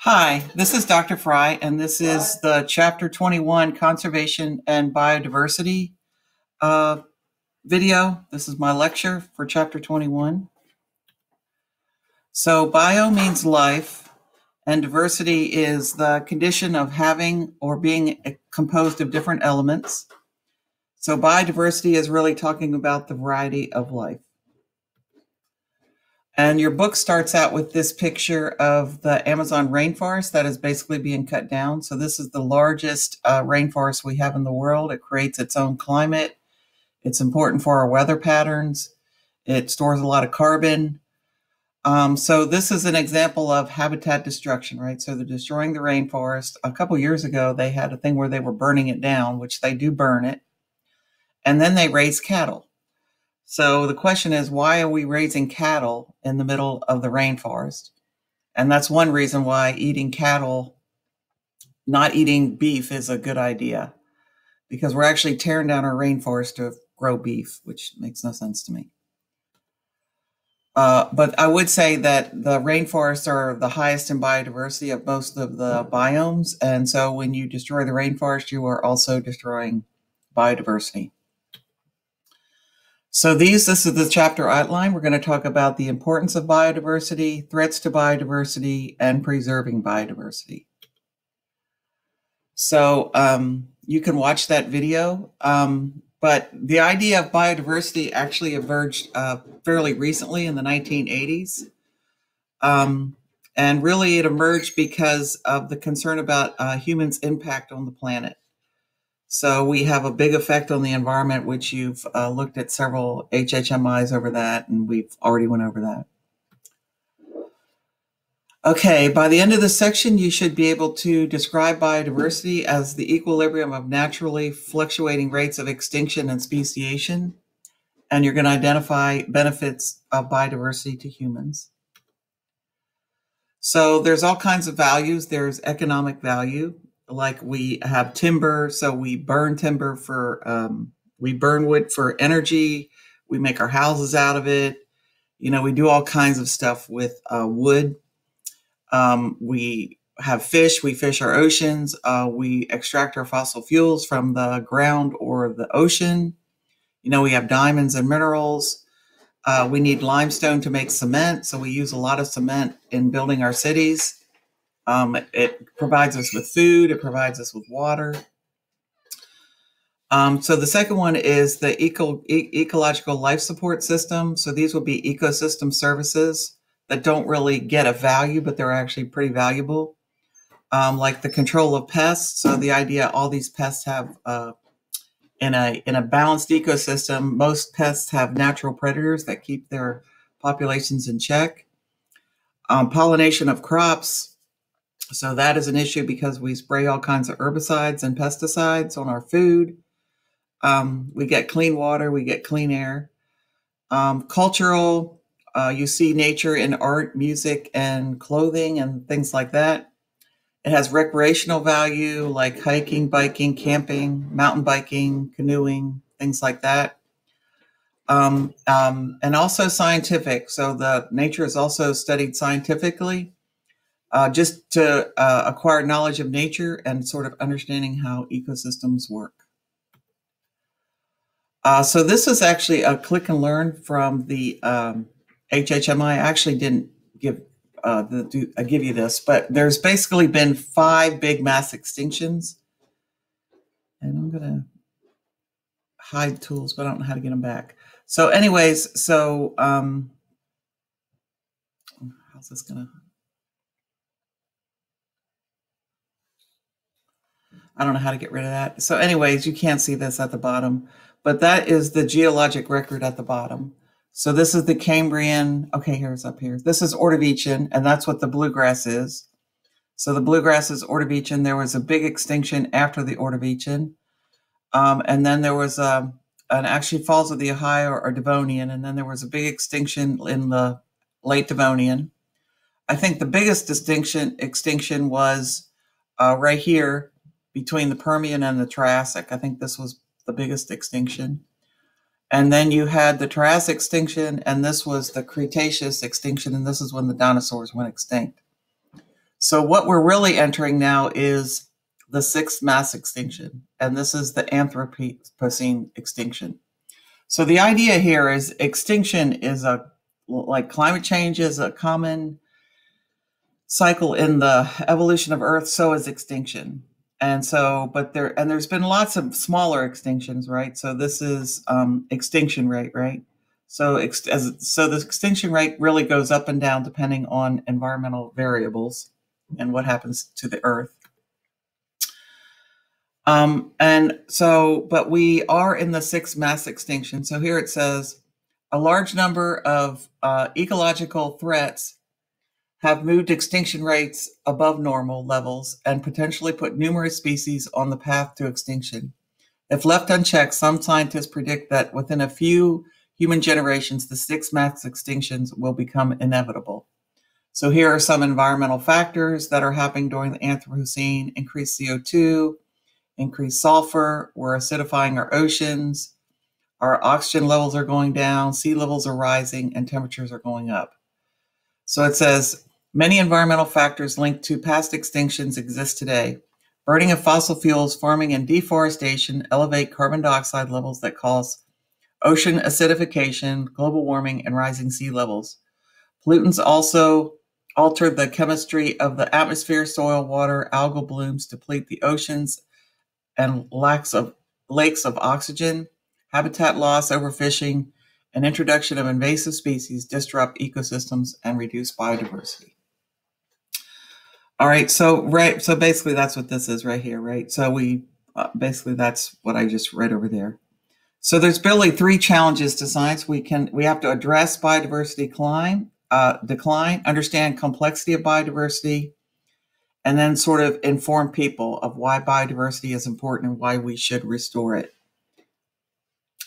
Hi, this is Dr. Fry, and this is the Chapter 21 Conservation and Biodiversity uh, video. This is my lecture for Chapter 21. So bio means life, and diversity is the condition of having or being composed of different elements. So biodiversity is really talking about the variety of life. And your book starts out with this picture of the Amazon rainforest that is basically being cut down. So this is the largest rainforest we have in the world. It creates its own climate. It's important for our weather patterns. It stores a lot of carbon. So this is an example of habitat destruction, right? So they're destroying the rainforest. A couple years ago, they had a thing where they were burning it down, which they do burn it. And then they raise cattle. So the question is, why are we raising cattle in the middle of the rainforest? And that's one reason why eating cattle, not eating beef, is a good idea, because we're actually tearing down our rainforest to grow beef, which makes no sense to me. But I would say that the rainforests are the highest in biodiversity of most of the biomes. And so when you destroy the rainforest, you are also destroying biodiversity. So this is the chapter outline. We're going to talk about the importance of biodiversity, threats to biodiversity, and preserving biodiversity. So you can watch that video, but the idea of biodiversity actually emerged fairly recently in the 1980s. And really it emerged because of the concern about humans' impact on the planet. So we have a big effect on the environment, which you've looked at several HHMIs over that, and we've already went over that. Okay, by the end of this section, you should be able to describe biodiversity as the equilibrium of naturally fluctuating rates of extinction and speciation, and you're going to identify benefits of biodiversity to humans. So there's all kinds of values. There's economic value. Like we have timber, so we burn timber we burn wood for energy. We make our houses out of it. You know, we do all kinds of stuff with wood. We have fish. We fish our oceans. We extract our fossil fuels from the ground or the ocean. You know, we have diamonds and minerals. We need limestone to make cement, so we use a lot of cement in building our cities. It provides us with food. It provides us with water. So the second one is the ecological life support system. So these will be ecosystem services that don't really get a value, but they're actually pretty valuable. Like the control of pests. So the idea all these pests have, in a balanced ecosystem, most pests have natural predators that keep their populations in check. Pollination of crops. So that is an issue because we spray all kinds of herbicides and pesticides on our food. We get clean water, we get clean air. Cultural, you see nature in art, music, and clothing and things like that. It has recreational value like hiking, biking, camping, mountain biking, canoeing, things like that. And also scientific. So the nature is also studied scientifically. Just to acquire knowledge of nature and sort of understanding how ecosystems work. So this is actually a click and learn from the HHMI. I actually didn't give you this, but there's basically been 5 big mass extinctions. And I'm going to hide tools, but I don't know how to get them back. So anyways, so how's this going to... I don't know how to get rid of that. So anyways, you can't see this at the bottom, but that is the geologic record at the bottom. So this is the Cambrian. Okay, here's up here. This is Ordovician, and that's what the bluegrass is. So the bluegrass is Ordovician. There was a big extinction after the Ordovician. And then there was actually Falls of the Ohio or Devonian, and then there was a big extinction in the late Devonian. I think the biggest extinction was right here, between the Permian and the Triassic. I think this was the biggest extinction. And then you had the Triassic extinction, and this was the Cretaceous extinction, and this is when the dinosaurs went extinct. So what we're really entering now is the sixth mass extinction, and this is the Anthropocene extinction. So the idea here is extinction is like climate change is a common cycle in the evolution of Earth, so is extinction. And so, there's been lots of smaller extinctions, right? So this is extinction rate, right? So the extinction rate really goes up and down depending on environmental variables and what happens to the Earth. But we are in the sixth mass extinction. So here it says a large number of ecological threats have moved extinction rates above normal levels and potentially put numerous species on the path to extinction. If left unchecked, some scientists predict that within a few human generations, the sixth mass extinctions will become inevitable. So here are some environmental factors that are happening during the Anthropocene: increased CO2, increased sulfur, we're acidifying our oceans, our oxygen levels are going down, sea levels are rising, and temperatures are going up. So it says, many environmental factors linked to past extinctions exist today. Burning of fossil fuels, farming, and deforestation elevate carbon dioxide levels that cause ocean acidification, global warming, and rising sea levels. Pollutants also alter the chemistry of the atmosphere, soil, water, algal blooms, deplete the oceans, and lakes of oxygen. Habitat loss, overfishing, and introduction of invasive species disrupt ecosystems and reduce biodiversity. All right, so basically that's what this is right here, right? So basically that's what I just read over there. So there's really three challenges to science. We have to address biodiversity decline, understand complexity of biodiversity, and then sort of inform people of why biodiversity is important and why we should restore it.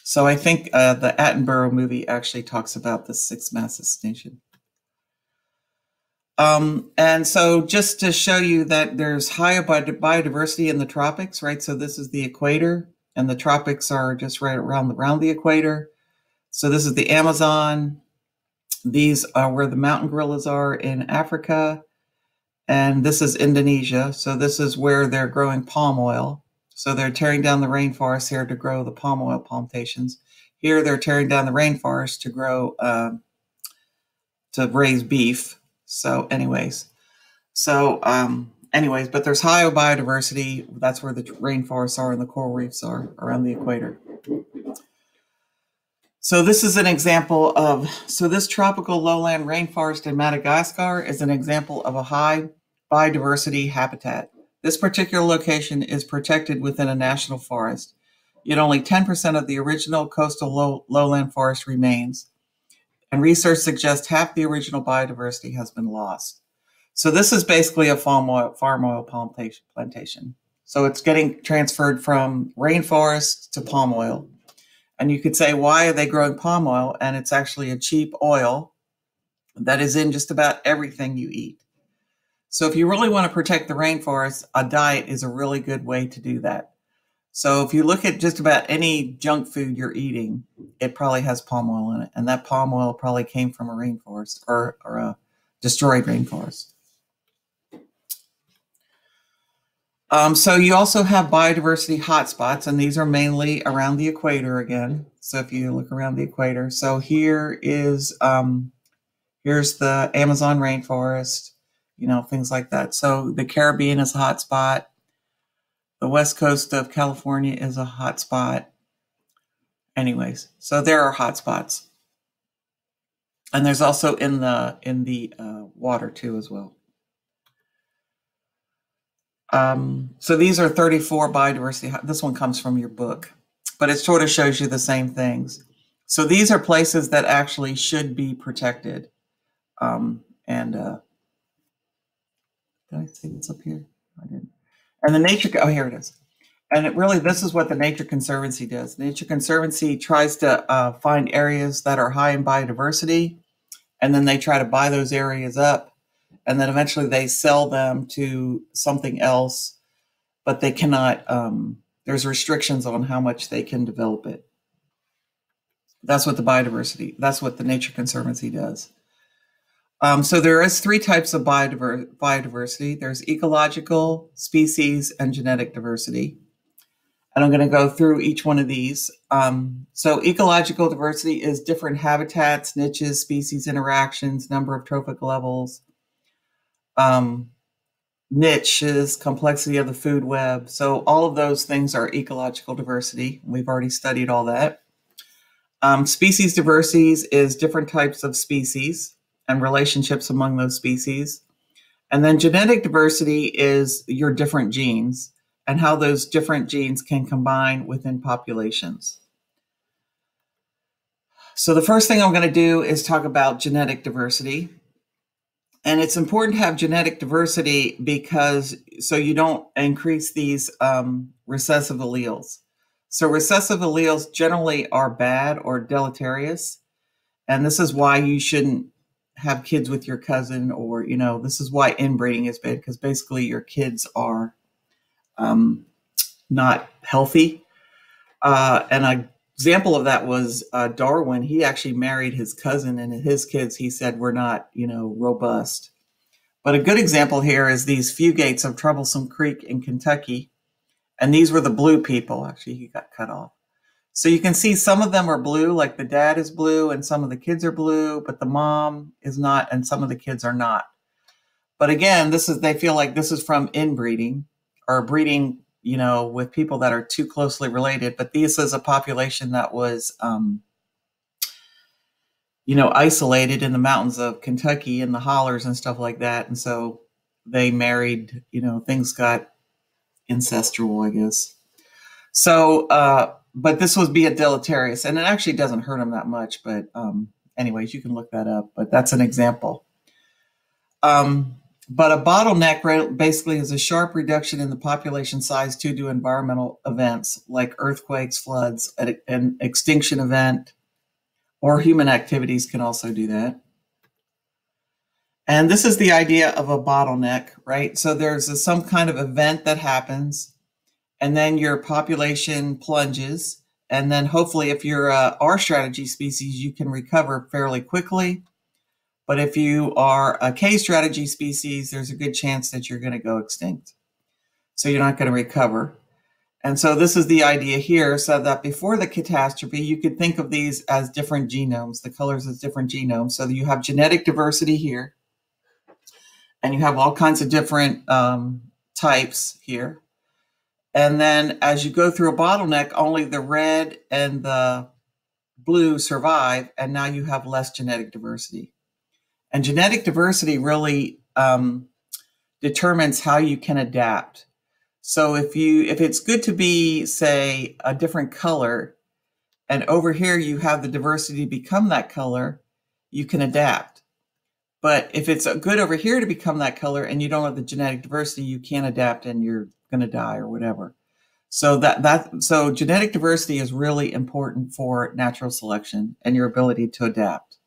So I think the Attenborough movie actually talks about the sixth mass extinction. And so just to show you that there's high biodiversity in the tropics, right? So this is the equator, and the tropics are just right around the equator. So this is the Amazon. These are where the mountain gorillas are in Africa. And this is Indonesia. So this is where they're growing palm oil. So they're tearing down the rainforest here to grow the palm oil plantations. Here they're tearing down the rainforest to grow, to raise beef. So anyways, but there's high biodiversity. That's where the rainforests are and the coral reefs are around the equator. So this is an example so this tropical lowland rainforest in Madagascar is an example of a high biodiversity habitat. This particular location is protected within a national forest, yet only 10% of the original coastal lowland forest remains, and research suggests half the original biodiversity has been lost. So this is basically a farm oil plantation. So it's getting transferred from rainforest to palm oil. And you could say, why are they growing palm oil? And it's actually a cheap oil that is in just about everything you eat. So if you really want to protect the rainforest, a diet is a really good way to do that. So if you look at just about any junk food you're eating, it probably has palm oil in it. And that palm oil probably came from a rainforest or a destroyed rainforest. So you also have biodiversity hotspots, and these are mainly around the equator again. So if you look around the equator, so here is, here's the Amazon rainforest, things like that. So the Caribbean is a hotspot. The west coast of California is a hotspot. Anyways, so there are hotspots. And there's also in the water too as well. So these are 34 biodiversity. This one comes from your book, but it sort of shows you the same things. So these are places that actually should be protected. Did I see this up here? I didn't. And the nature, oh, here it is. And this is what the Nature Conservancy does. The Nature Conservancy tries to find areas that are high in biodiversity, and then they try to buy those areas up, and then eventually they sell them to something else, but they cannot, there's restrictions on how much they can develop it. That's what the Nature Conservancy does. So there is three types of biodiversity. There's ecological, species, and genetic diversity. And I'm going to go through each one of these. So ecological diversity is different habitats, niches, species interactions, number of trophic levels, niches, complexity of the food web. So all of those things are ecological diversity. We've already studied all that. Species diversity is different types of species and relationships among those species. And then genetic diversity is your different genes and how those different genes can combine within populations. So the first thing I'm going to do is talk about genetic diversity. And it's important to have genetic diversity because so you don't increase these recessive alleles. So recessive alleles generally are bad or deleterious. And this is why you shouldn't have kids with your cousin, or, this is why inbreeding is bad, because basically your kids are not healthy. And an example of that was Darwin. He actually married his cousin, and his kids, he said, were not, robust. But a good example here is these Fugates of Troublesome Creek in Kentucky. And these were the blue people. Actually, he got cut off. So you can see some of them are blue, like the dad is blue and some of the kids are blue, but the mom is not and some of the kids are not. But again, they feel like this is from inbreeding or breeding, with people that are too closely related. But this is a population that was, isolated in the mountains of Kentucky and the hollers and stuff like that. And so they married, things got incestual, I guess. So, but this would be a deleterious, and it actually doesn't hurt them that much. But anyways, you can look that up, but that's an example. But a bottleneck basically is a sharp reduction in the population size due to environmental events like earthquakes, floods, an extinction event, or human activities can also do that. And this is the idea of a bottleneck, right? So there's some kind of event that happens, and then your population plunges. And then hopefully if you're a R strategy species, you can recover fairly quickly. But if you are a K strategy species, there's a good chance that you're going to go extinct. So you're not going to recover. And so this is the idea here, so that before the catastrophe, you could think of these as different genomes, the colors as different genomes. So that you have genetic diversity here, and you have all kinds of different types here. And then as you go through a bottleneck, only the red and the blue survive, and now you have less genetic diversity. And genetic diversity really determines how you can adapt. So if it's good to be, say, a different color, and over here you have the diversity to become that color, you can adapt. But if it's good over here to become that color and you don't have the genetic diversity, you can't adapt and you're going to die or whatever. So so genetic diversity is really important for natural selection and your ability to adapt.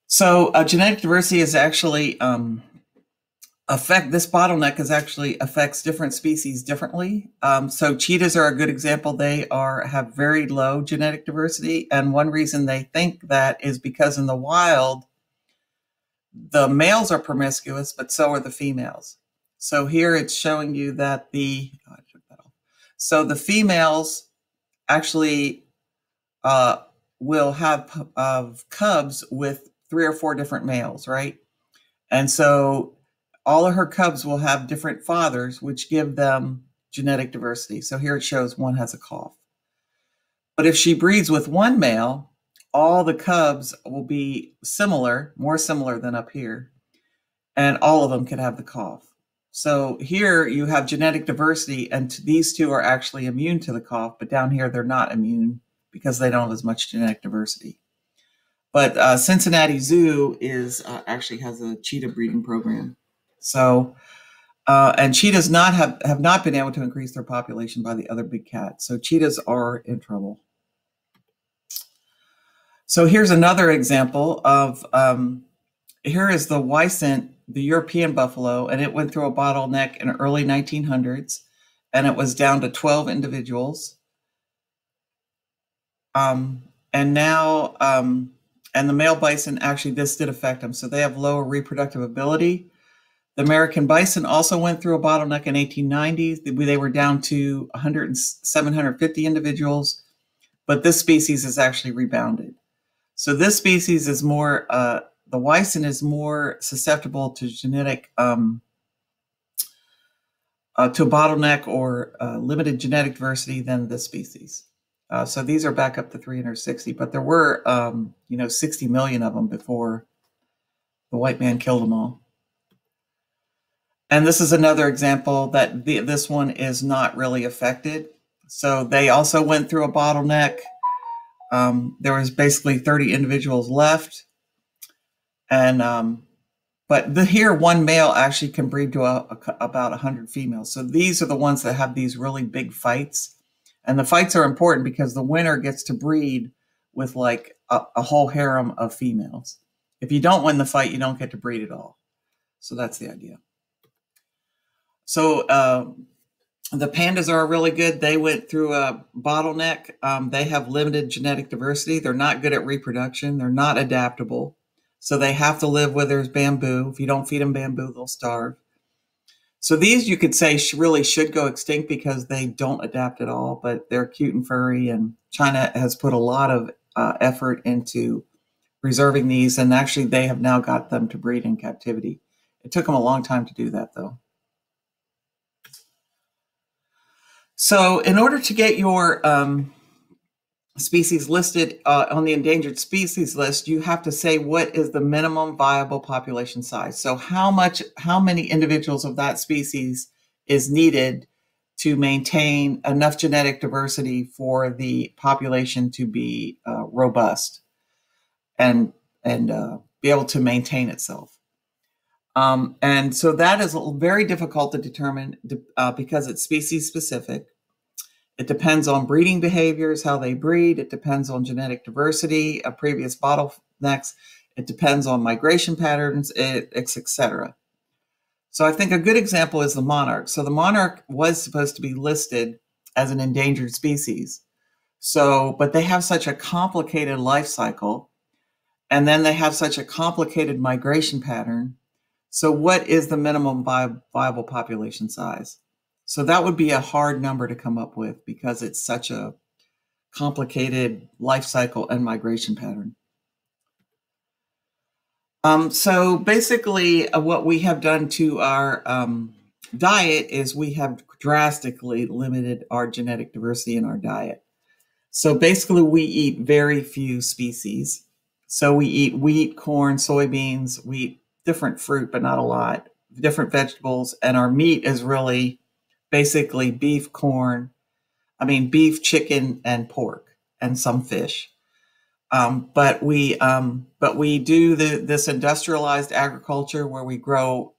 So genetic diversity is actually this bottleneck affects different species differently. So cheetahs are a good example. They have very low genetic diversity, and one reason they think that is because in the wild, the males are promiscuous, but so are the females. So here it's showing you that the females actually will have cubs with 3 or 4 different males, right? And so all of her cubs will have different fathers, which give them genetic diversity. So here it shows one has a cough. But if she breeds with one male, all the cubs will be similar, more similar than up here, and all of them could have the cough. So here you have genetic diversity, and these two are actually immune to the cough, but down here they're not immune because they don't have as much genetic diversity. But Cincinnati Zoo actually has a cheetah breeding program. So, and cheetahs have not been able to increase their population by the other big cats. So cheetahs are in trouble. So here's another example of, here is the Wisent, the European buffalo, and it went through a bottleneck in the early 1900s, and it was down to 12 individuals. And now And the male bison, actually, this did affect them. So they have lower reproductive ability. The American bison also went through a bottleneck in 1890s. They were down to 750 individuals, but this species has actually rebounded. So this species is more, the Wisent is more susceptible to genetic, to bottleneck or limited genetic diversity than this species. So these are back up to 360, but there were, 60 million of them before the white man killed them all. And this is another example that this one is not really affected. So they also went through a bottleneck. There was basically 30 individuals left. And but here one male actually can breed to about 100 females. So these are the ones that have these really big fights. And the fights are important because the winner gets to breed with like a whole harem of females. If you don't win the fight, you don't get to breed at all. So that's the idea. So the pandas are really good. They went through a bottleneck. They have limited genetic diversity. They're not good at reproduction. They're not adaptable. So they have to live where there's bamboo. If you don't feed them bamboo, they'll starve. So these, you could say, really should go extinct because they don't adapt at all, but they're cute and furry. And China has put a lot of effort into preserving these. And actually, they have now got them to breed in captivity. It took them a long time to do that, though. So in order to get your species listed on the endangered species list, you have to say what is the minimum viable population size. So how many individuals of that species is needed to maintain enough genetic diversity for the population to be robust and be able to maintain itself. And so that is very difficult to determine because it's species specific. It depends on breeding behaviors, how they breed. It depends on genetic diversity, previous bottlenecks. It depends on migration patterns, etc. So I think a good example is the monarch. So the monarch was supposed to be listed as an endangered species. So, but they have such a complicated life cycle, and then they have such a complicated migration pattern. So what is the minimum viable population size? So that would be a hard number to come up with because it's such a complicated life cycle and migration pattern. So basically what we have done to our diet is we have drastically limited our genetic diversity in our diet. So basically we eat very few species. So we eat wheat, corn, soybeans, we eat different fruit, but not a lot, different vegetables. And our meat is really basically beef, chicken, and pork, and some fish. But we do this industrialized agriculture where we grow,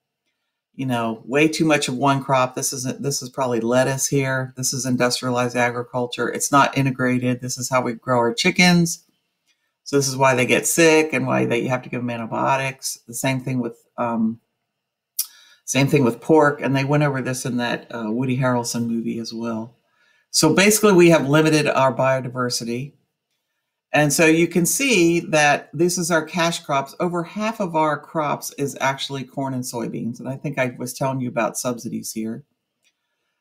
way too much of one crop. This is probably lettuce here. This is industrialized agriculture. It's not integrated. This is how we grow our chickens. So this is why they get sick and why you have to give them antibiotics. The same thing with pork. And they went over this in that Woody Harrelson movie as well. So basically, we have limited our biodiversity. And so you can see that this is our cash crops. Over half of our crops is actually corn and soybeans. And I think I was telling you about subsidies here.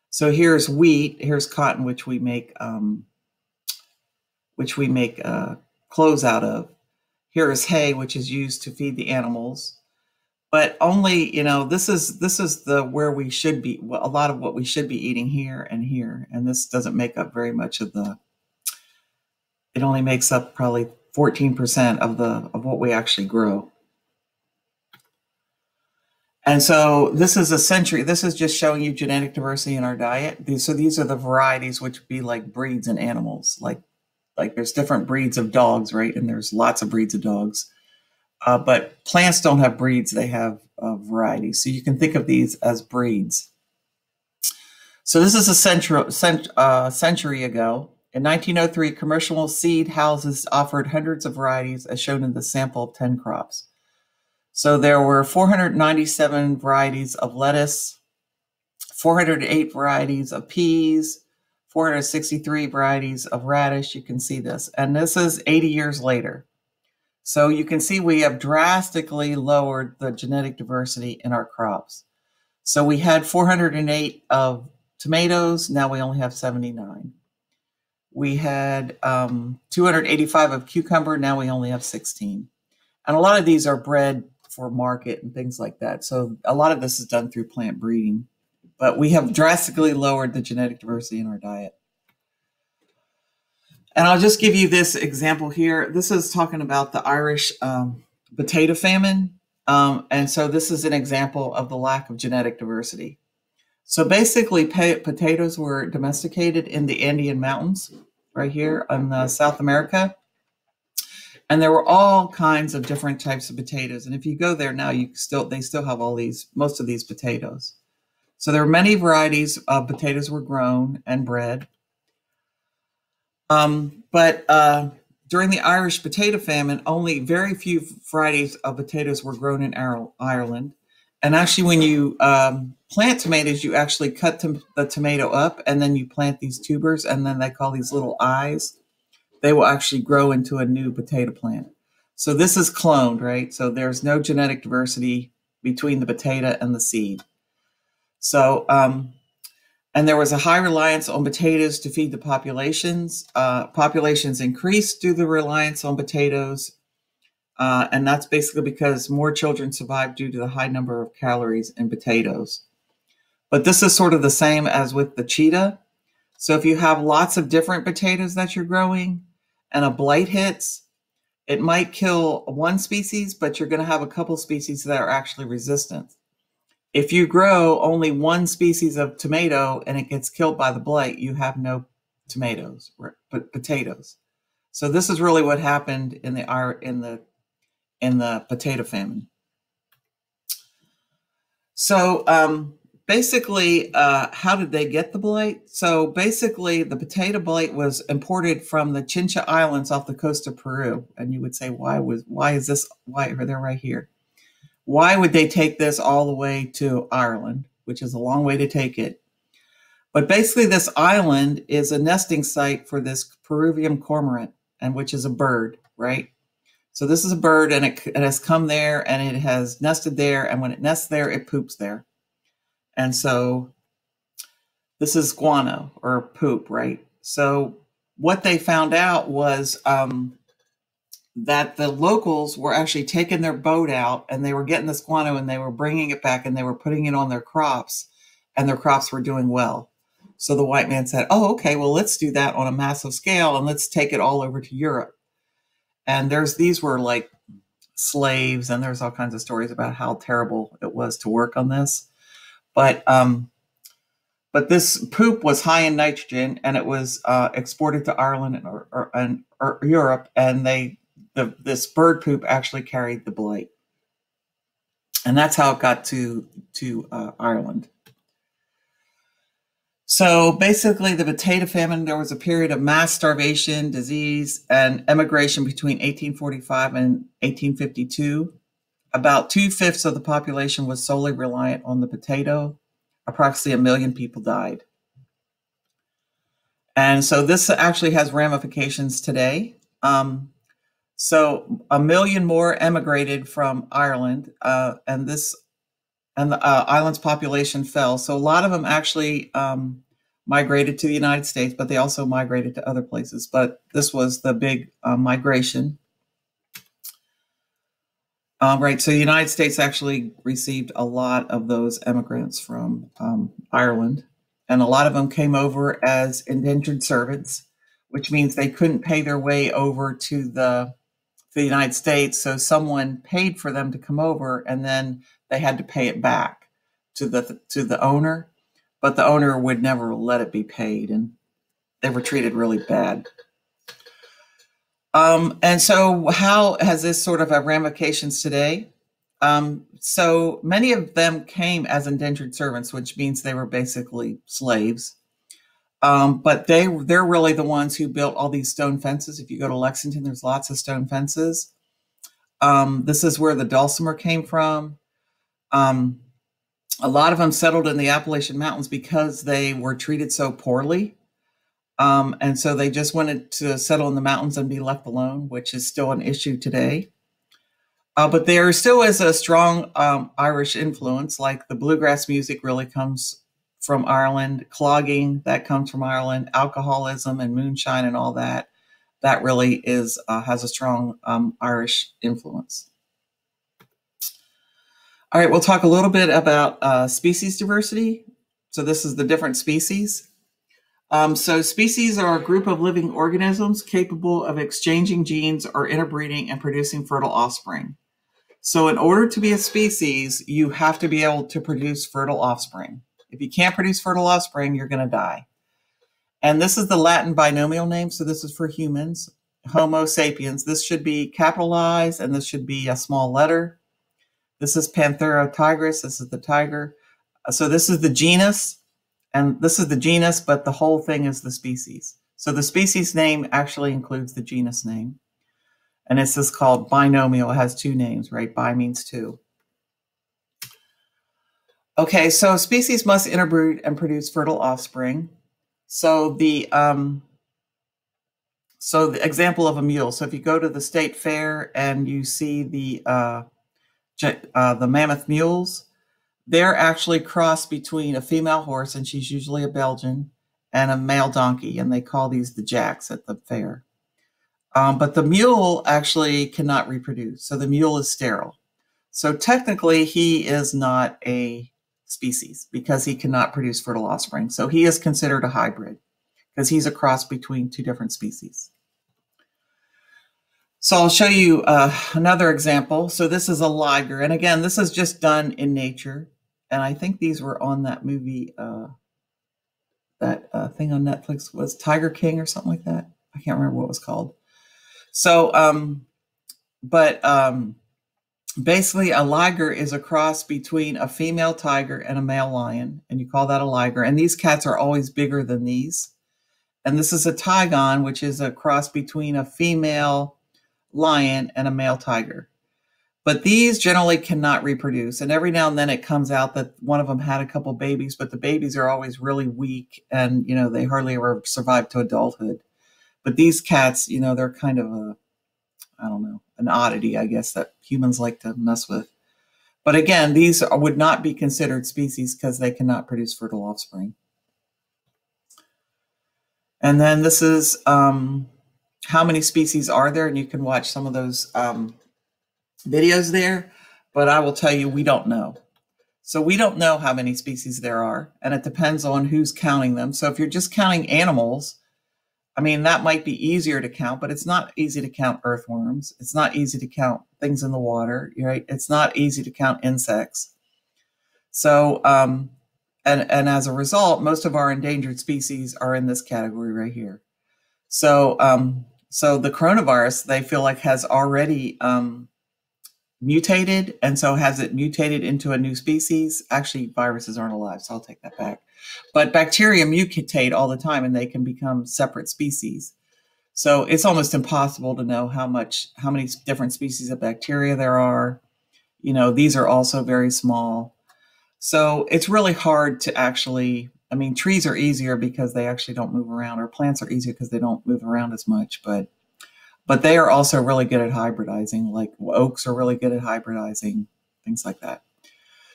So here's wheat, here's cotton, which we make clothes out of. Here is hay, which is used to feed the animals. But only, this is where we should be, a lot of what we should be eating here. And this doesn't make up very much of it only makes up probably 14% of what we actually grow. And so this is this is just showing you genetic diversity in our diet. So these are the varieties, which would be like breeds in animals. Like there's different breeds of dogs, right? And there's lots of breeds of dogs. But plants don't have breeds, they have varieties. So you can think of these as breeds. So this is a century ago. In 1903, commercial seed houses offered hundreds of varieties as shown in the sample of 10 crops. So there were 497 varieties of lettuce, 408 varieties of peas, 463 varieties of radish. You can see this. And this is 80 years later. So you can see we have drastically lowered the genetic diversity in our crops. So we had 408 of tomatoes, now we only have 79. We had 285 of cucumber, now we only have 16. And a lot of these are bred for market and things like that. So a lot of this is done through plant breeding. But we have drastically lowered the genetic diversity in our diet. And I'll just give you this example here. This is talking about the Irish potato famine. And so this is an example of the lack of genetic diversity. So basically, potatoes were domesticated in the Andean mountains right here in South America. And there were all kinds of different types of potatoes. And if you go there now, they still have most of these potatoes. So there are many varieties of potatoes were grown and bred. But during the Irish potato famine, only very few varieties of potatoes were grown in Ireland. And actually, when you plant tomatoes, you actually cut the tomato up, and then you plant these tubers, and then they call these little eyes. They will actually grow into a new potato plant. So this is cloned, right? So there's no genetic diversity between the potato and the seed. So, and there was a high reliance on potatoes to feed the populations. Populations increased due to the reliance on potatoes. And that's basically because more children survived due to the high number of calories in potatoes. But this is sort of the same as with the cheetah. So if you have lots of different potatoes that you're growing and a blight hits, it might kill one species, but you're going to have a couple species that are actually resistant. If you grow only one species of tomato and it gets killed by the blight, you have no tomatoes, but potatoes. So this is really what happened in the potato famine. So basically, how did they get the blight? So basically, the potato blight was imported from the Chincha Islands off the coast of Peru. And you would say, why are they right here? Why would they take this all the way to Ireland, which is a long way to take it? But basically, this island is a nesting site for this Peruvian cormorant, and which is a bird, right? So this is a bird, and it has come there, and it has nested there, and when it nests there, it poops there. And so this is guano, or poop, right? So what they found out was that the locals were actually taking their boat out, and they were getting this guano, and they were bringing it back, and they were putting it on their crops, and their crops were doing well. So the white man said, oh, okay, well, let's do that on a massive scale, and let's take it all over to Europe. And these were like slaves, and there's all kinds of stories about how terrible it was to work on this. But this poop was high in nitrogen, and it was exported to Ireland or Europe, and this bird poop actually carried the blight, and that's how it got to Ireland. So basically, the potato famine, there was a period of mass starvation, disease, and emigration between 1845 and 1852. About 2/5 of the population was solely reliant on the potato. Approximately 1 million people died. And so this actually has ramifications today. So 1 million more emigrated from Ireland, and the island's population fell. So a lot of them actually migrated to the United States, but they also migrated to other places. But this was the big migration. Right, so the United States actually received a lot of those immigrants from Ireland, and a lot of them came over as indentured servants, which means they couldn't pay their way over to the United States, so someone paid for them to come over, and then they had to pay it back to the owner, but the owner would never let it be paid, and they were treated really bad. And so how has this sort of ramifications today? So many of them came as indentured servants, which means they were basically slaves. But they're really the ones who built all these stone fences. If you go to Lexington, there's lots of stone fences. This is where the dulcimer came from. A lot of them settled in the Appalachian Mountains because they were treated so poorly. And so they just wanted to settle in the mountains and be left alone, which is still an issue today. But there still is a strong Irish influence, like the bluegrass music really comes from Ireland, clogging, that comes from Ireland, alcoholism and moonshine and all that, that really is has a strong Irish influence. All right, we'll talk a little bit about species diversity. So this is the different species. So species are a group of living organisms capable of exchanging genes or interbreeding and producing fertile offspring. So in order to be a species, you have to be able to produce fertile offspring. If you can't produce fertile offspring, you're going to die. And this is the Latin binomial name. So this is for humans, Homo sapiens. This should be capitalized and this should be a small letter. This is Panthera tigris. This is the tiger. So this is the genus and this is the genus, but the whole thing is the species. So the species name actually includes the genus name. And this is called binomial. It has two names, right? Bi means two. Okay, so species must interbreed and produce fertile offspring. So the example of a mule. So if you go to the state fair and you see the mammoth mules, they're actually crossed between a female horse, and she's usually a Belgian, and a male donkey, and they call these the jacks at the fair. But the mule actually cannot reproduce. So the mule is sterile. So technically he is not a species because he cannot produce fertile offspring. So he is considered a hybrid because he's a cross between two different species. So I'll show you another example. So this is a liger. And again, this is just done in nature. And I think these were on that movie, that thing on Netflix was Tiger King or something like that. I can't remember what it was called. So, basically a liger is a cross between a female tiger and a male lion, and you call that a liger. And these cats are always bigger than these. And this is a tigon, which is a cross between a female lion and a male tiger. But these generally cannot reproduce. And every now and then it comes out that one of them had a couple babies, but the babies are always really weak and, they hardly ever survive to adulthood. But these cats, they're kind of an oddity, I guess, that humans like to mess with. But again, these would not be considered species because they cannot produce fertile offspring. And then this is how many species are there? And you can watch some of those videos there. But I will tell you, we don't know. So we don't know how many species there are. And it depends on who's counting them. So if you're just counting animals, that might be easier to count, but it's not easy to count earthworms. It's not easy to count things in the water, right? It's not easy to count insects. So, and as a result, most of our endangered species are in this category right here. So, so the coronavirus, they feel like has already mutated. And so has it mutated into a new species? Actually, viruses aren't alive, so I'll take that back. But bacteria mutate all the time and they can become separate species. So it's almost impossible to know how many different species of bacteria there are. These are also very small. So it's really hard to actually, trees are easier because they actually don't move around, or plants are easier because they don't move around as much, but they are also really good at hybridizing, like oaks are really good at hybridizing, things like that.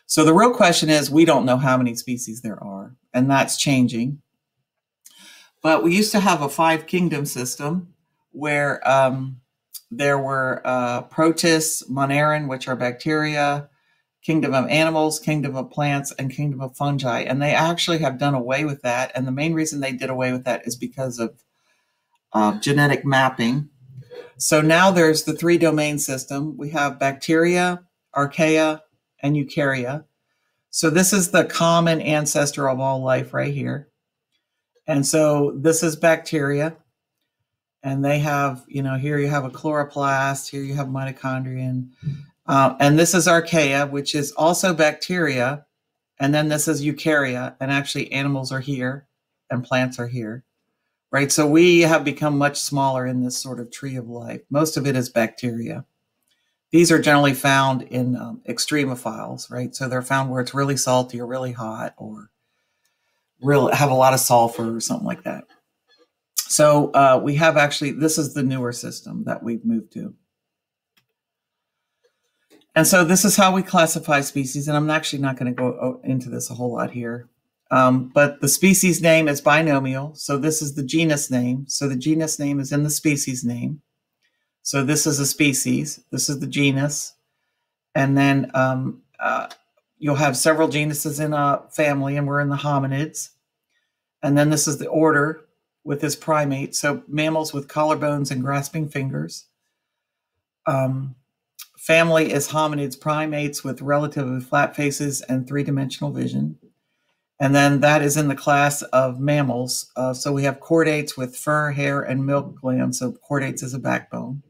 So the real question is, we don't know how many species there are, and that's changing. But we used to have a 5-kingdom system where there were protists, monaran, which are bacteria, kingdom of animals, kingdom of plants, and kingdom of fungi. And they actually have done away with that. And the main reason they did away with that is because of genetic mapping. So now there's the 3-domain system. We have bacteria, archaea, and eukarya. So this is the common ancestor of all life right here. And so this is bacteria. And they have, here you have a chloroplast, here you have mitochondrion. And this is archaea, which is also bacteria. And then this is eukarya. And actually animals are here and plants are here. Right, so we have become much smaller in this sort of tree of life. Most of it is bacteria. These are generally found in extremophiles, right? So they're found where it's really salty or really hot or have a lot of sulfur or something like that. So we have actually, this is the newer system that we've moved to. And so this is how we classify species, and I'm actually not going to go into this a whole lot here. But the species name is binomial, so this is the genus name. So the genus name is in the species name. So this is a species, this is the genus, and then you'll have several genuses in a family, and we're in the hominids. And then this is the order with its primates, so mammals with collarbones and grasping fingers. Family is hominids, primates with relatively flat faces and three-dimensional vision. And then that is in the class of mammals. So we have chordates with fur, hair, and milk glands. So chordates is a backbone.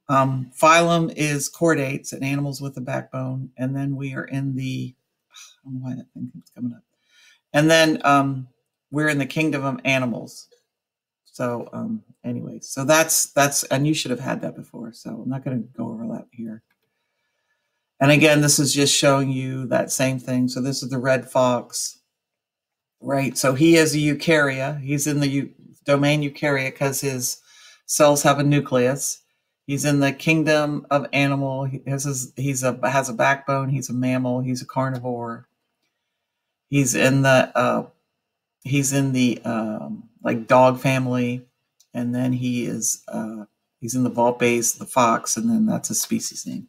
Phylum is chordates and animals with a backbone. And then we are in the, I don't know why that thing keeps coming up. And then we're in the kingdom of animals. So anyway, so that's, and you should have had that before. So I'm not going to go over that here. And again, this is just showing you that same thing. So this is the red fox, right? So he is a eukarya. He's in the domain eukarya because his cells have a nucleus. He's in the kingdom of animal. He has a backbone. He's a mammal. He's a carnivore. He's in the like dog family, and then he's in the vulpes, the fox, and then that's a species name.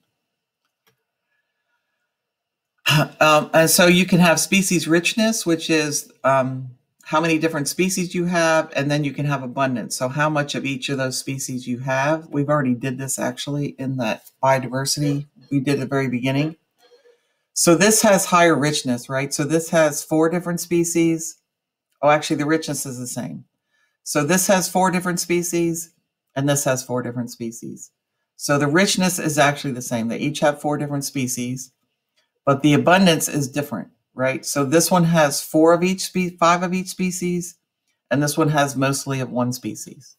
And so you can have species richness, which is how many different species you have, and then you can have abundance. So how much of each of those species you have. We've already did this actually in that biodiversity we did at the very beginning. So this has higher richness, right? So this has 4 different species. Oh, actually the richness is the same. So this has 4 different species, and this has 4 different species. So the richness is actually the same. They each have 4 different species, but the abundance is different, right? So this one has 5 of each species, and this one has mostly of one species.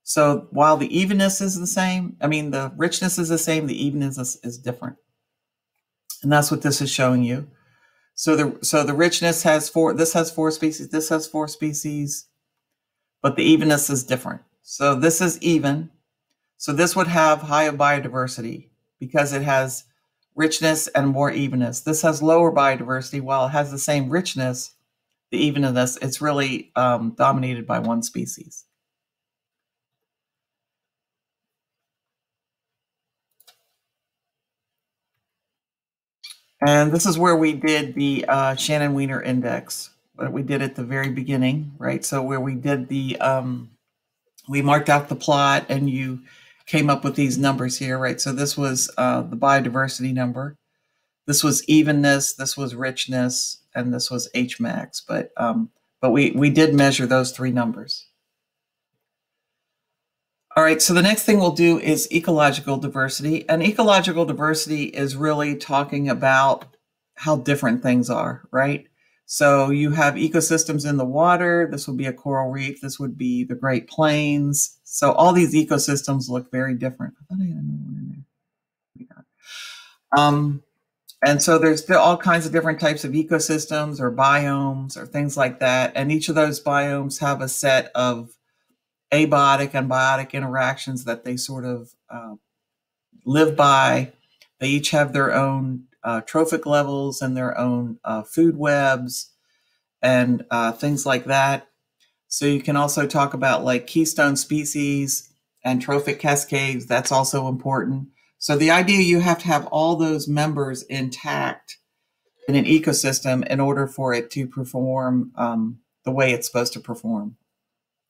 So while the evenness is the same, the richness is the same, the evenness is different. And that's what this is showing you. So the richness has 4, this has 4 species, this has 4 species, but the evenness is different. So this is even. So this would have higher biodiversity because it has richness and more evenness. This has lower biodiversity. While it has the same richness, the evenness, it's really dominated by one species. And this is where we did the Shannon-Weiner index, but we did at the very beginning, right? So where we did the, we marked out the plot and you came up with these numbers here, right? So this was the biodiversity number. This was evenness, this was richness, and this was H max. But we did measure those 3 numbers. All right, so the next thing we'll do is ecological diversity. And ecological diversity is really talking about how different things are, right? So you have ecosystems in the water. This would be a coral reef. This would be the Great Plains. So all these ecosystems look very different. I thought I had another one in there. And so there's all kinds of different types of ecosystems or biomes or things like that. And each of those biomes have a set of abiotic and biotic interactions that they sort of live by. They each have their own trophic levels and their own food webs and things like that. So you can also talk about like keystone species and trophic cascades. That's also important. So the idea you have to have all those members intact in an ecosystem in order for it to perform the way it's supposed to perform.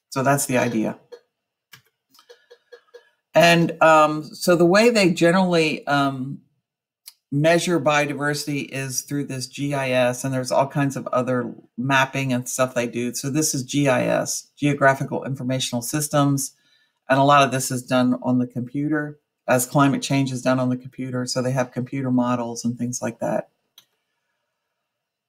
So that's the idea. And so the way they generally measure biodiversity is through this GIS, and there's all kinds of other mapping and stuff they do. So this is GIS, Geographical Informational Systems, and a lot of this is done on the computer as climate change is done on the computer. So they have computer models and things like that.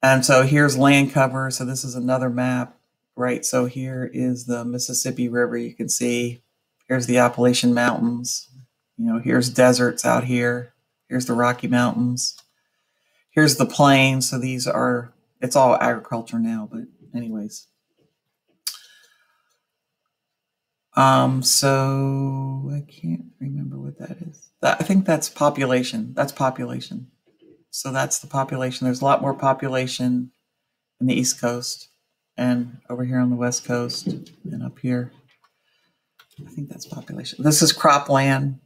And so here's land cover. So this is another map, right? So here is the Mississippi River. You can see here's the Appalachian Mountains. Here's deserts out here. Here's the Rocky Mountains. Here's the plains. So it's all agriculture now, but anyways. So I can't remember what that is. I think that's population. That's population. So that's the population. There's a lot more population in the East Coast and over here on the West Coast and up here. I think that's population. This is cropland.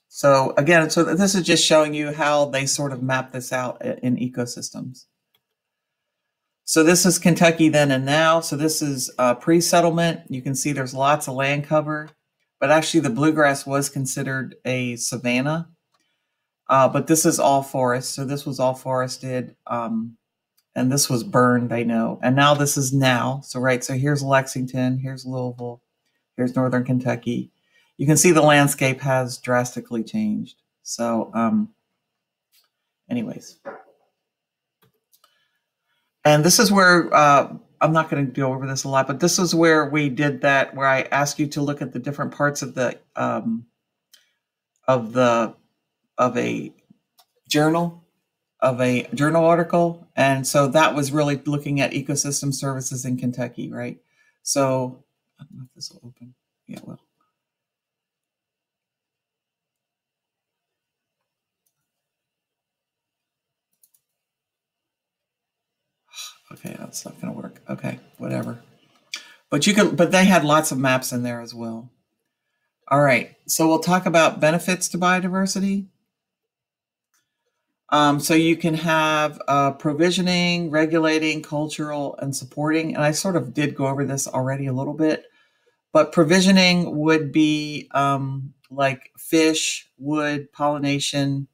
So again, so this is just showing you how they sort of map this out in ecosystems. So this is Kentucky then and now. So this is pre-settlement. You can see there's lots of land cover, but actually the bluegrass was considered a savanna. But this is all forest. So this was all forested. And this was burned, I know. And now this is now. So, right, so here's Lexington, here's Louisville, here's Northern Kentucky. You can see the landscape has drastically changed. So, anyways. And this is where, I'm not going to go over this a lot, but this is where we did that, where I asked you to look at the different parts of a journal. Of a journal article. And so that was really looking at ecosystem services in Kentucky, right? So I don't know if this will open. Yeah, well. Okay, that's not gonna work. Okay, whatever. But they had lots of maps in there as well. All right, so we'll talk about benefits to biodiversity. So you can have provisioning, regulating, cultural, and supporting. And I sort of did go over this already a little bit, but provisioning would be like fish, wood, pollination.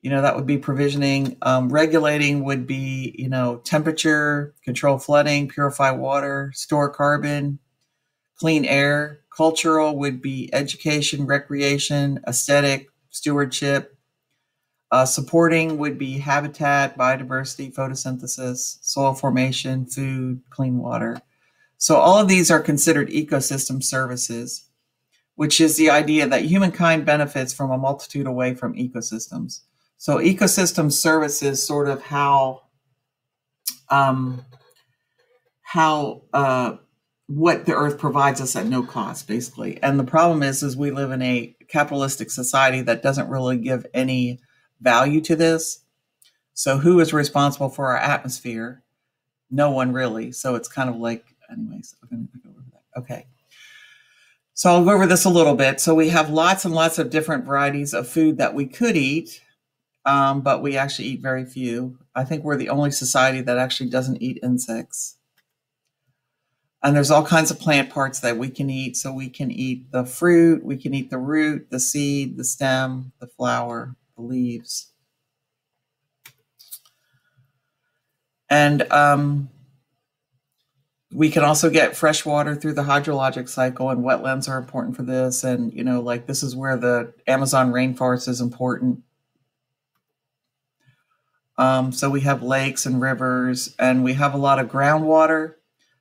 That would be provisioning. Regulating would be, temperature, control flooding, purify water, store carbon, clean air. Cultural would be education, recreation, aesthetic, stewardship. Supporting would be habitat, biodiversity, photosynthesis, soil formation, food, clean water. So all of these are considered ecosystem services, which is the idea that humankind benefits from a multitude away from ecosystems. So ecosystem services sort of what the earth provides us at no cost, basically. And the problem is we live in a capitalistic society that doesn't really give any value to this. So who is responsible for our atmosphere? No one really. So it's kind of like, anyways, I'm going to go over that. Okay. So I'll go over this a little bit. So we have lots and lots of different varieties of food that we could eat, but we actually eat very few. I think we're the only society that actually doesn't eat insects. And there's all kinds of plant parts that we can eat. So we can eat the fruit, we can eat the root, the seed, the stem, the flower, the leaves. And we can also get fresh water through the hydrologic cycle, and wetlands are important for this. And, like this is where the Amazon rainforest is important. So we have lakes and rivers, and we have a lot of groundwater.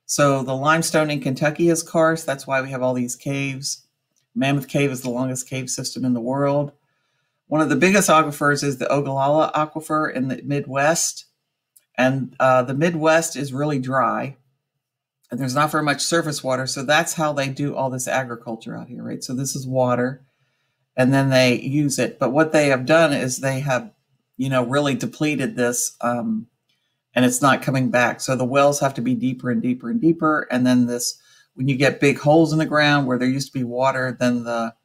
So the limestone in Kentucky is karst. That's why we have all these caves. Mammoth Cave is the longest cave system in the world. One of the biggest aquifers is the Ogallala Aquifer in the Midwest. And the Midwest is really dry. And there's not very much surface water. So that's how they do all this agriculture out here, right? So this is water, and then they use it. But what they have done is they have, really depleted this, and it's not coming back. So the wells have to be deeper and deeper and deeper. And then when you get big holes in the ground where there used to be water, then the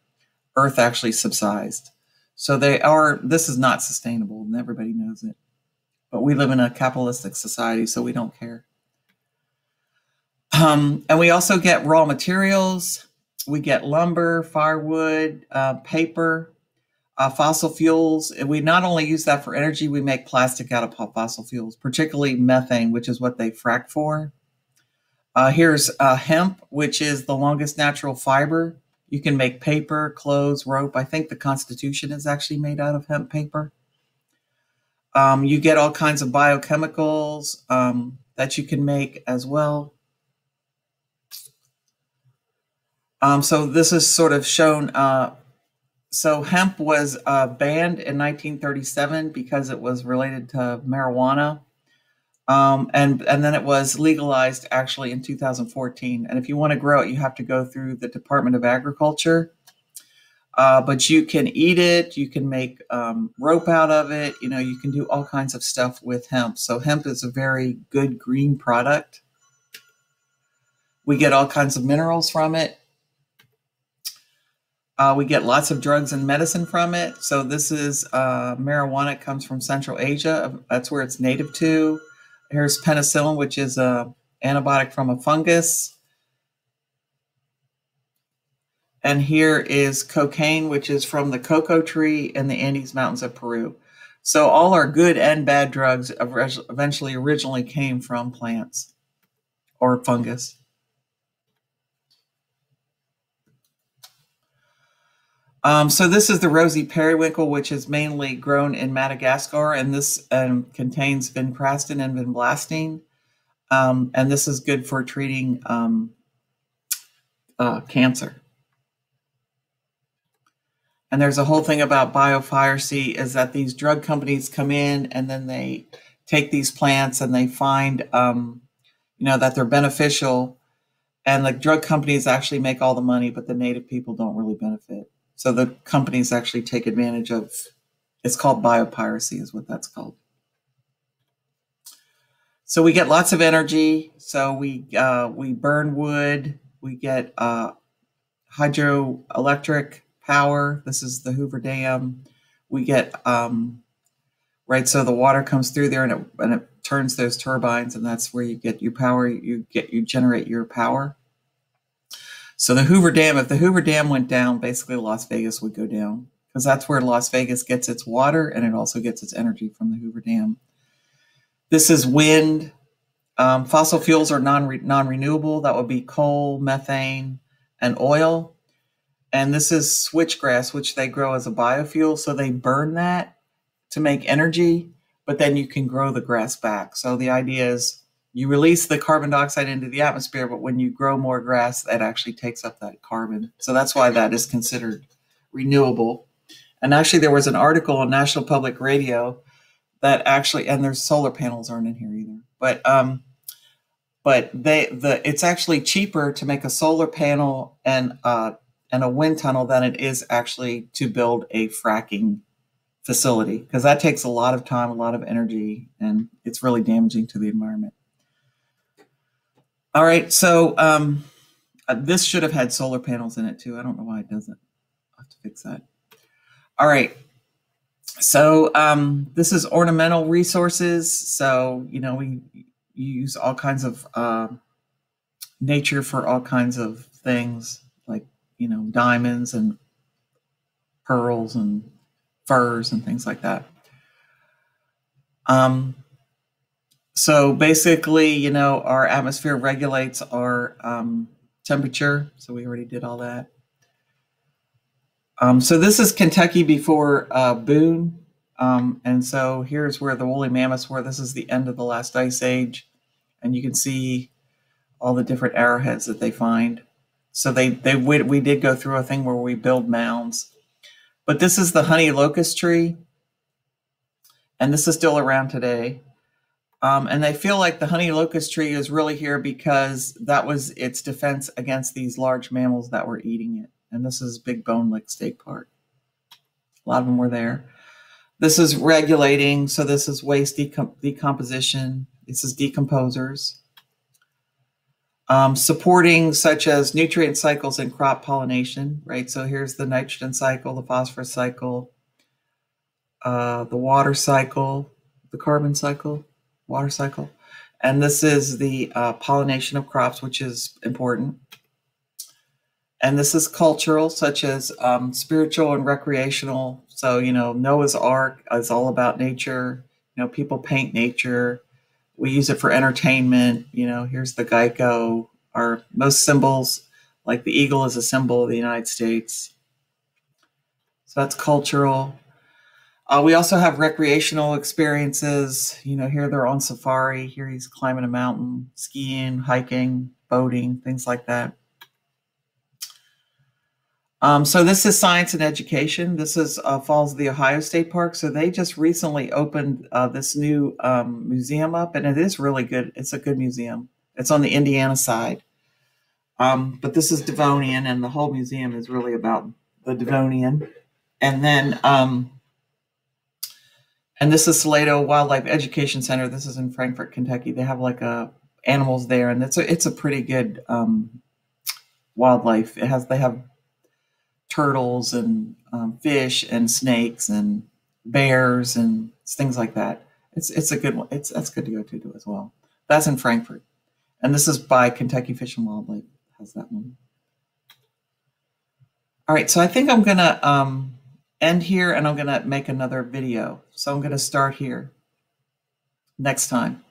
earth actually subsides. So this is not sustainable, and everybody knows it. But we live in a capitalistic society, so we don't care. And we also get raw materials. We get lumber, firewood, paper, fossil fuels. We not only use that for energy, we make plastic out of fossil fuels, particularly methane, which is what they frack for. Here's hemp, which is the longest natural fiber. You can make paper, clothes, rope. I think the Constitution is actually made out of hemp paper. You get all kinds of biochemicals that you can make as well. So this is sort of shown. So hemp was banned in 1937 because it was related to marijuana. And then it was legalized actually in 2014. And if you want to grow it, you have to go through the Department of Agriculture. But you can eat it. You can make rope out of it. You know, you can do all kinds of stuff with hemp. So hemp is a very good green product. We get all kinds of minerals from it. We get lots of drugs and medicine from it. So this is marijuana. It comes from Central Asia. That's where it's native to. Here's penicillin, which is a antibiotic from a fungus. And here is cocaine, which is from the cocoa tree in the Andes Mountains of Peru. So all our good and bad drugs eventually originally came from plants or fungus. So this is the rosy periwinkle, which is mainly grown in Madagascar, and this contains vincristine and vinblastine. And this is good for treating cancer. And there's a whole thing about biodiversity is that these drug companies come in and then they take these plants and they find, that they're beneficial. And the drug companies actually make all the money, but the native people don't really benefit. So the companies actually take advantage of, it's called biopiracy is what that's called. So we get lots of energy. So we burn wood. We get hydroelectric power. This is the Hoover Dam. We get, so the water comes through there and it turns those turbines, and that's where you get your power. You generate your power. So the Hoover Dam, if the Hoover Dam went down, basically Las Vegas would go down, because that's where Las Vegas gets its water, and it also gets its energy from the Hoover Dam. This is wind. Fossil fuels are non-renewable. That would be coal, methane, and oil. And this is switchgrass, which they grow as a biofuel. So they burn that to make energy, but then you can grow the grass back. So the idea is you release the carbon dioxide into the atmosphere, but when you grow more grass, that actually takes up that carbon. So that's why that is considered renewable. And actually, there was an article on National Public Radio that actually, and there's solar panels aren't in here either, but it's actually cheaper to make a solar panel and a wind tunnel than it is actually to build a fracking facility, because that takes a lot of time, a lot of energy, and it's really damaging to the environment. All right, so this should have had solar panels in it too. I don't know why it doesn't. I'll have to fix that. All right, so this is ornamental resources. So, we use all kinds of nature for all kinds of things, like, diamonds and pearls and furs and things like that. So basically, our atmosphere regulates our temperature. So we already did all that. So this is Kentucky before Boone. And so here's where the woolly mammoths were. This is the end of the last ice age. And you can see all the different arrowheads that they find. So we did go through a thing where we build mounds. But this is the honey locust tree. And this is still around today. And they feel like the honey locust tree is really here because that was its defense against these large mammals that were eating it. And this is Big Bone Lick State Park. A lot of them were there. This is regulating. So this is waste decomposition. This is decomposers. Supporting such as nutrient cycles and crop pollination, right? So here's the nitrogen cycle, the phosphorus cycle, the water cycle, the carbon cycle, water cycle. And this is the pollination of crops, which is important. And this is cultural, such as spiritual and recreational. So, Noah's Ark is all about nature. People paint nature. We use it for entertainment. Here's the Geico. Our most symbols, like the eagle is a symbol of the United States. So that's cultural. We also have recreational experiences. Here they're on safari. Here he's climbing a mountain, skiing, hiking, boating, things like that. So this is science and education. This is Falls of the Ohio State Park. So they just recently opened this new museum up, and it is really good. It's a good museum. It's on the Indiana side. But this is Devonian, and the whole museum is really about the Devonian. And then, and this is Salado Wildlife Education Center. This is in Frankfort, Kentucky. They have like animals there, and it's a pretty good wildlife. They have turtles and fish and snakes and bears and things like that. It's a good one. That's good to go to as well. That's in Frankfort, and this is by Kentucky Fish and Wildlife. Has that one. All right, so I think I'm gonna end here, and I'm gonna make another video. So I'm gonna start here next time.